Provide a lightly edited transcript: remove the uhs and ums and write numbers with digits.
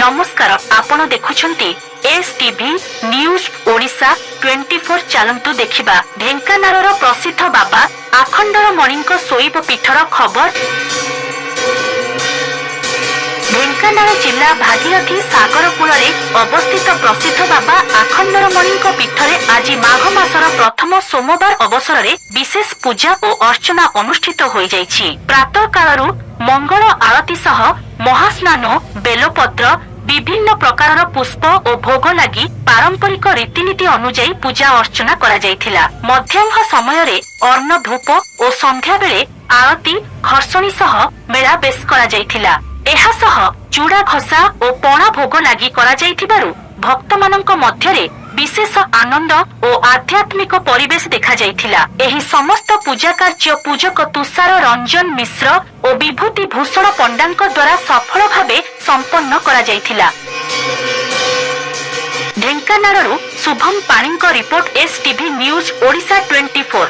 नमस्कार आपण देखुछंती S TV news Odisha 24 चलंतु देखिबा ढेंकानाळर प्रसिद्ध बाबा आखंडरमणिଙ୍କ शोइब पीठर खबर। ढेंकानाळ जिला भागीरथी सागर कूलरे अवस्थित प्रसिद्ध बाबा आखंडरमणिଙ୍କ पीठरे आज माघ मासर प्रथम सोमवार अवसर में विशेष पूजा और अर्चना अनुष्ठित हो जाइछि। प्रातः कालरू मंगल आरती सह महास्नान बेलपत्र विभिन्न प्रकार पुष्प और भोग लगी पारंपरिक रीतिनीति अनुजाई पूजा अर्चना करा जायथिला। मध्याह्न समय रे अन्न धूप और संध्या बेले आरती घर्षणी सह मेला बेस करा जायथिला। एहा सह चूड़ा घसा और पणा भोग लगी करा जायथिबारु भक्त मानक मध्यरे विशेष आनंद और आध्यात्मिक परिवेश देखा जायथिला। एही समस्त पूजा कार्य पूजक तुषार रंजन मिश्र और विभूति भूषण पंडांक द्वारा सफल भावे संपन्न करा जायथिला। ढेंकानाळरू शुभम पाणीଙ୍କ report S TV news Odisha 24।